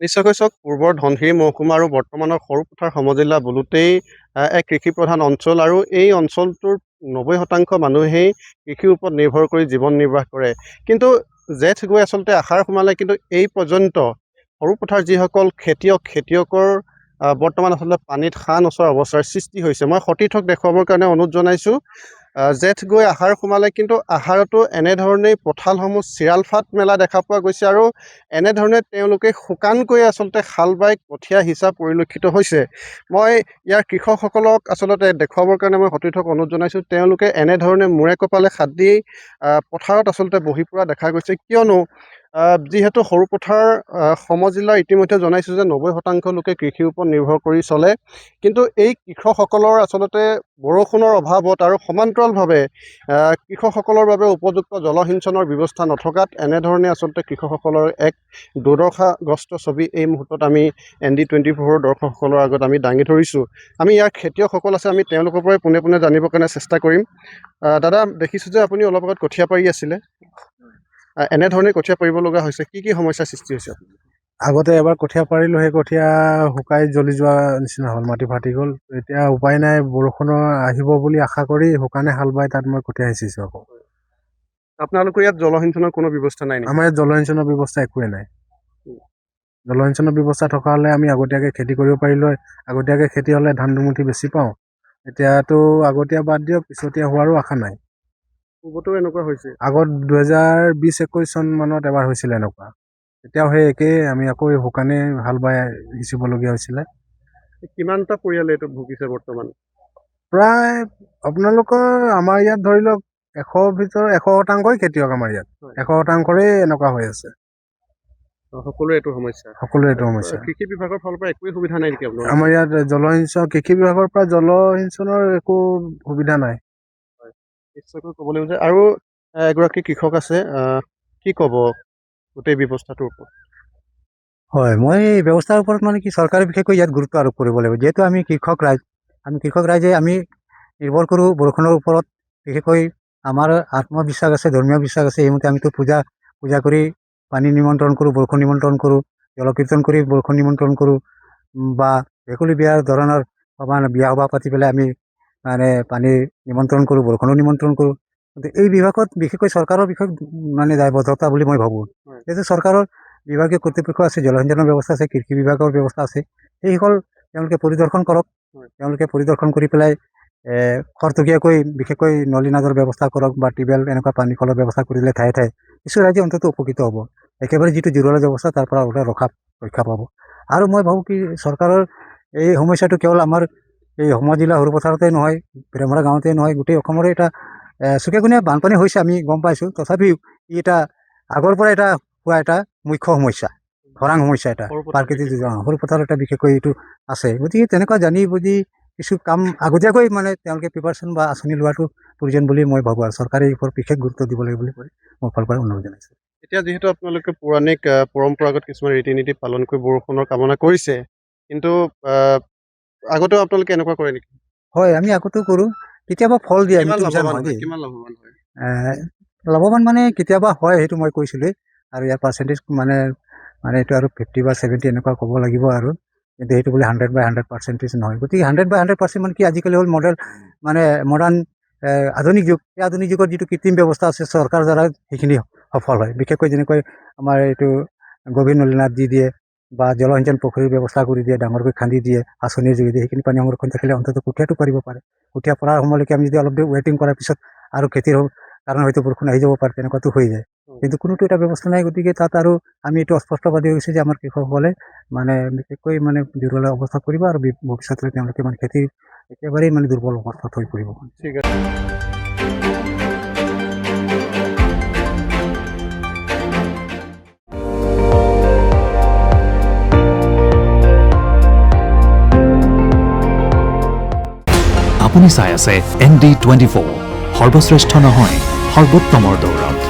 নিশ্চয়কৈ চাওক পূৰ্বৰ ধনশিৰি মহকুমা আৰু বৰ্তমানৰ সৰুপথাৰ সমজিল্লা বোলোতেই এক কৃষিপ্ৰধান অঞ্চল আৰু এই অঞ্চলটোৰ ৯০% মানুহেই কৃষিৰ ওপৰত নিৰ্ভৰ কৰি জীৱন নিৰ্বাহ কৰে। কিন্তু জেঠ গৈ আচলতে আহাৰ সোমালে কিন্তু এই পৰ্যন্ত সৰুপথাৰ যিসকল খেতিয়কৰ বৰ্তমান আচলতে পানীত সাঁ নচৰা অৱস্থাৰ সৃষ্টি হৈছে। মই সতীৰ্থক দেখুৱাবৰ কাৰণে অনুৰোধ জনাইছোঁ। জেঠ গৈ আহাৰ সোমালে কিন্তু আহাৰতো এনেধৰণেই পথালসমূহ চিৰালফাট মেলা দেখা পোৱা গৈছে আৰু এনেধৰণে তেওঁলোকে শুকানকৈ আচলতে হাল বাই কঠীয়া সিঁচা পৰিলক্ষিত হৈছে। মই ইয়াৰ কৃষকসকলক আচলতে দেখুৱাবৰ কাৰণে মই সতীৰ্থক অনুৰোধ জনাইছোঁ। তেওঁলোকে এনেধৰণে মূৰে কপালে হাত দি পথাৰত আচলতে বহি পৰা দেখা গৈছে, কিয়নো যিহেতু সৰুপথাৰ সমজিল্লা ইতিমধ্যে জনাইছোঁ যে ৯০% লোকে কৃষিৰ ওপৰত নিৰ্ভৰ কৰি চলে। কিন্তু এই কৃষকসকলৰ আচলতে বৰষুণৰ অভাৱত আৰু সমান্তৰালভাৱে কৃষকসকলৰ বাবে উপযুক্ত জলসিঞ্চনৰ ব্যৱস্থা নথকাত এনেধৰণে আচলতে কৃষকসকলৰ এক দুৰ্দশাগ্ৰস্ত ছবি এই মুহূৰ্তত আমি ND24 দৰ্শকসকলৰ আগত আমি দাঙি ধৰিছোঁ। আমি ইয়াৰ খেতিয়কসকল আছে, আমি তেওঁলোকৰ পৰাই পোনে পোনে জানিবৰ কাৰণে চেষ্টা কৰিম। দাদা, দেখিছোঁ যে আপুনি অলপ আগত কঠীয়া পাৰি আছিলে, এনেধৰণে কঠীয়া পাৰিব লগা হৈছে, কি সমস্যাৰ সৃষ্টি হৈছে? আগতে এবাৰ কঠীয়া পাৰিলোঁ, সেই কঠীয়া শুকাই জ্বলি যোৱা নিচিনা হ'ল, মাটি ফাটি গ'ল। এতিয়া উপায় নাই, বৰষুণৰ আহিব বুলি আশা কৰি শুকানে হাল বাই তাত মই কঠীয়া সিঁচিছোঁ। আকৌ আপোনালোকৰ ইয়াত জলসিঞ্চনৰ কোনো ব্যৱস্থা নাই নেকি? আমাৰ ইয়াত জলসিঞ্চনৰ ব্যৱস্থা একোৱেই নাই। জলসিঞ্চনৰ ব্যৱস্থা থকা হ'লে আমি আগতীয়াকৈ খেতি কৰিব পাৰিলোঁ হয়। আগতীয়াকৈ খেতি হ'লে ধান দুমুঠি বেছি পাওঁ। এতিয়াতো আগতীয়া বাদ দিয়ক, পিছতীয়া হোৱাৰো আশা নাই। পূৰ্বতো এনেকুৱা হৈছে? আগত 2020-21 চন মানত এবাৰ হৈছিলে এনেকুৱা। এতিয়াও সেই একেই, আমি আকৌ শুকানে হাল বাই সিঁচিবলগীয়া হৈছিলে। কিমানটা পৰিয়ালে এইটো ভুগিছে বৰ্তমান? প্ৰায় আপোনালোকৰ আমাৰ ইয়াত ধৰি লওক 100 ভিতৰত 100% খেতিয়ক আমাৰ ইয়াত। 100%ৰে এনেকুৱা হৈ আছে। সকলোৰে এইটো সমস্যা? সকলোৰে এইটো সমস্যা। কৃষি বিভাগৰ ফালৰ পৰা একোৱেই সুবিধা নাই নেকি আপোনালোকৰ? আমাৰ ইয়াত কৃষি বিভাগৰ পৰা জলসিঞ্চনৰ একো সুবিধা নাই। নিশ্চয়কৈ ক'ব লাগিব যে আৰু এগৰাকী কৃষক আছে, কি ক'ব গোটেই ব্যৱস্থাটোৰ ওপৰত? হয়, মই এই ব্যৱস্থাৰ ওপৰত মানে কি চৰকাৰে বিশেষকৈ ইয়াত গুৰুত্ব আৰোপ কৰিব লাগিব। যিহেতু আমি কৃষক ৰাইজে আমি নিৰ্ভৰ কৰোঁ বৰষুণৰ ওপৰত। বিশেষকৈ আমাৰ আত্মবিশ্বাস আছে, ধৰ্মীয় বিশ্বাস আছে। সেইমতে আমিতো পূজা কৰি পানী নিমন্ত্ৰণ কৰোঁ, বৰষুণ নিমন্ত্ৰণ কৰোঁ, জলকীৰ্তন কৰি বৰষুণ নিমন্ত্ৰণ কৰোঁ, বা ভেকুলী বিয়াৰ ধৰণৰ বিয়া সভা পাতি পেলাই আমি মানে পানী নিমন্ত্ৰণ কৰোঁ, বৰষুণো নিমন্ত্ৰণ কৰোঁ। কিন্তু এই বিভাগত বিশেষকৈ চৰকাৰৰ বিষয়ে মানে দায়বদ্ধতা বুলি মই ভাবোঁ। যিহেতু চৰকাৰৰ বিভাগীয় কৰ্তৃপক্ষ আছে, জলসিঞ্চনৰ ব্যৱস্থা আছে, কৃষি বিভাগৰ ব্যৱস্থা আছে। সেইসকল তেওঁলোকে পৰিদৰ্শন কৰক। তেওঁলোকে পৰিদৰ্শন কৰি পেলাই খৰতকীয়াকৈ বিশেষকৈ নলী নাদৰ ব্যৱস্থা কৰক, বা টিউবৱেল এনেকুৱা পানী কলৰ ব্যৱস্থা কৰিলে ঠায়ে ঠায়ে কিছু ৰাইজে অন্তত উপকৃত হ'ব। একেবাৰে যিটো জুৰুলা ব্যৱস্থা তাৰ পৰা ৰক্ষা পাব। আৰু মই ভাবোঁ কি চৰকাৰৰ এই সমস্যাটো কেৱল আমাৰ এই সমজিল্লা সৰুপথাৰতে নহয়, প্ৰেমৰা গাঁৱতে নহয়, গোটেই অসমৰে এটা চুকে কোণে বানপানী হৈছে, আমি গম পাইছোঁ। তথাপিও ই এটা আগৰ পৰা হোৱা এটা মুখ্য সমস্যা, খৰাং সমস্যা, এটা প্ৰাকৃতিক সৰুপথাৰ এটা বিশেষকৈ এইটো আছে। গতিকে তেনেকুৱা জানি বুজি কিছু কাম আগতীয়াকৈ মানে তেওঁলোকে প্ৰিপাৰেশ্যন বা আঁচনি লোৱাটো প্ৰয়োজন বুলি মই ভাবোঁ। আৰু চৰকাৰে এই ওপৰত বিশেষ গুৰুত্ব দিব লাগিব বুলি মোৰ ফালৰ পৰা অনুৰোধ জনাইছোঁ। এতিয়া যিহেতু আপোনালোকে পৰম্পৰাগত কিছুমান ৰীতি নীতি পালন কৰি বৰষুণৰ কামনা কৰিছে, কিন্তু আগতেও আপোনালোকে এনেকুৱা কৰে নেকি? হয়, আমি আগতেও কৰোঁ। কেতিয়াবা ফল দিয়ে, কিমান লাভৱান হয়? লাভৱান মানে কেতিয়াবা হয়, সেইটো মই কৈছিলোঁ। আৰু ইয়াৰ পাৰ্চেণ্টেজ মানে এইটো আৰু 50 বা 70 এনেকুৱা ক'ব লাগিব আৰু। কিন্তু সেইটো বোলে 100% নহয়। গতিকে 100% মানে কি, আজিকালি হ'ল মডাৰ্ণ আধুনিক যুগ। এই আধুনিক যুগত যিটো কৃত্ৰিম ব্যৱস্থা আছে চৰকাৰৰ দ্বাৰা সেইখিনি সফল হয়। বিশেষকৈ যেনেকৈ আমাৰ এইটো গভীৰ নলীনাদ দি দিয়ে, বা জলসিঞ্চন পুখুৰীৰ ব্যৱস্থা কৰি দিয়ে, ডাঙৰকৈ খান্দি দিয়ে আঁচনিৰ যোগেদি। সেইখিনি পানী সংৰক্ষণ থাকিলে অন্তত কঠীয়াটো পাৰিব পাৰে। কঠীয়া পৰাৰ সময়লৈকে আমি যদি অলপ দেৰি ৱেইটিং কৰাৰ পিছত আৰু খেতিৰ কাৰণে হয়তো বৰষুণ আহি যাব পাৰে, তেনেকুৱাতো হৈ যায়। কিন্তু কোনোতো এটা ব্যৱস্থা নাই। গতিকে তাত আৰু আমি এইটো অস্পষ্টবাদী হৈছে যে আমাৰ কৃষকসকলে বিশেষকৈ দুৰ্বল অৱস্থাত পৰিব, আৰু ভৱিষ্যতলৈ তেওঁলোকে খেতি একেবাৰেই দুৰ্বল অৱস্থাত হৈ পৰিব। ঠিক আছে। আপুনি চাই আছে ND24, সৰ্বশ্ৰেষ্ঠ নহয়, সৰ্বোত্তমৰ দৌৰত।